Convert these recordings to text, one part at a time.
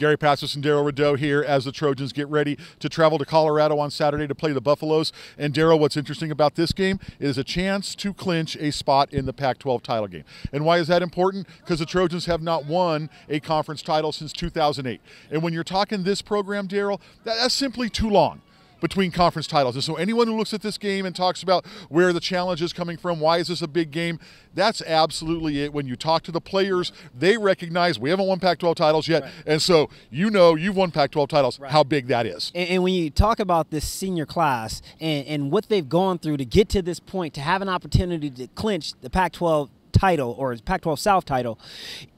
Garry Paskwietz and Darrell Rideaux here as the Trojans get ready to travel to Colorado on Saturday to play the Buffaloes. And Darrell, what's interesting about this game is a chance to clinch a spot in the Pac-12 title game. And why is that important? Because the Trojans have not won a conference title since 2008. And when you're talking this program, Darrell, that's simply too long between conference titles. And so anyone who looks at this game and talks about where the challenge is coming from, why is this a big game, that's absolutely it. When you talk to the players, they recognize we haven't won Pac-12 titles yet. Right. And so you know you've won Pac-12 titles, right, how big that is. And when you talk about this senior class and what they've gone through to get to this point, to have an opportunity to clinch the Pac-12 title or Pac-12 South title,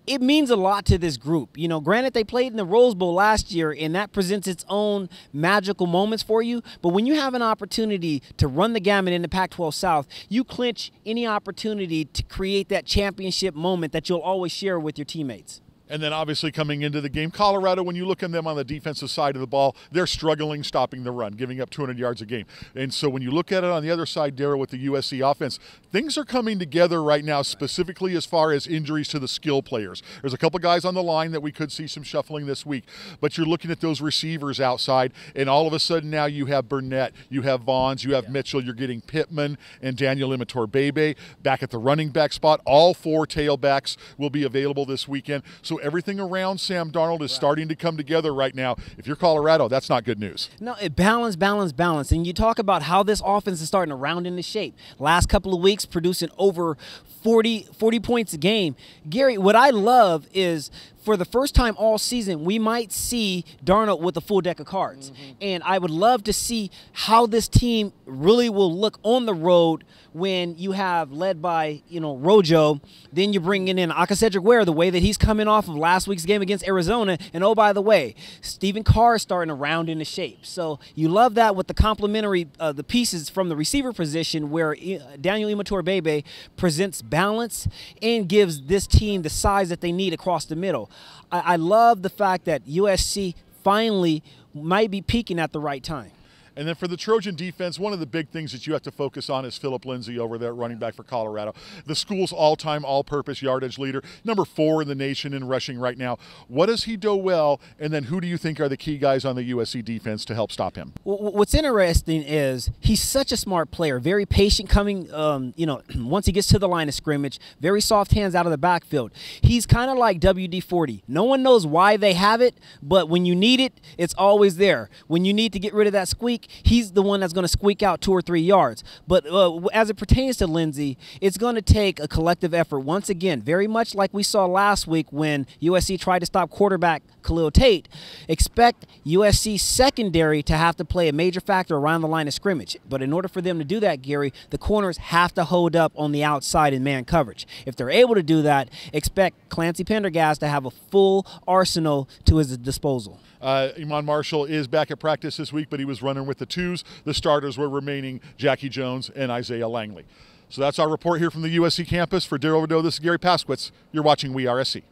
it means a lot to this group. You know, granted, they played in the Rose Bowl last year, and that presents its own magical moments for you. But when you have an opportunity to run the gamut in the Pac-12 South, you clinch any opportunity to create that championship moment that you'll always share with your teammates. And then obviously coming into the game, Colorado, when you look at them on the defensive side of the ball, they're struggling stopping the run, giving up 200 yards a game. And so when you look at it on the other side, Darrell, with the USC offense, things are coming together right now, specifically as far as injuries to the skill players. There's a couple guys on the line that we could see some shuffling this week, but you're looking at those receivers outside, and all of a sudden now you have Burnett, you have Vaughns, you have Mitchell, you're getting Pittman and Daniel Imatorbhebhe back at the running back spot. All four tailbacks will be available this weekend. So everything around Sam Darnold is starting to come together right now. If you're Colorado, that's not good news. No, balance. And you talk about how this offense is starting to round into shape. Last couple of weeks producing over 40 points a game. Garry, what I love is for the first time all season, we might see Darnold with a full deck of cards. And I would love to see how this team really will look on the road when you have led by, Rideaux. Then you're bringing in Cedric Ware, the way that he's coming off of last week's game against Arizona. And oh, by the way, Stephen Carr is starting to round into shape. So you love that with the complementary, the pieces from the receiver position where Daniel Imatorbhebhe presents balance and gives this team the size that they need across the middle. I love the fact that USC finally might be peaking at the right time. And then for the Trojan defense, one of the big things that you have to focus on is Phillip Lindsay over there, running back for Colorado. The school's all-time all-purpose yardage leader, number 4 in the nation in rushing right now. What does he do well, and then who do you think are the key guys on the USC defense to help stop him? Well, what's interesting is he's such a smart player, very patient coming, once he gets to the line of scrimmage, very soft hands out of the backfield. He's kind of like WD-40. No one knows why they have it, but when you need it, it's always there. When you need to get rid of that squeak, he's the one that's going to squeak out 2 or 3 yards. But as it pertains to Lindsay, it's going to take a collective effort. Once again, very much like we saw last week when USC tried to stop quarterback Khalil Tate. Expect USC's secondary to have to play a major factor around the line of scrimmage. But in order for them to do that, Garry, the corners have to hold up on the outside in man coverage. If they're able to do that, expect Clancy Pendergast to have a full arsenal to his disposal. Iman Marshall is back at practice this week, but he was running with the 2s. The starters were remaining Jackie Jones and Isaiah Langley. So that's our report here from the USC campus. For Darrell Rideaux, this is Garry Paskwietz. You're watching WeAreSC.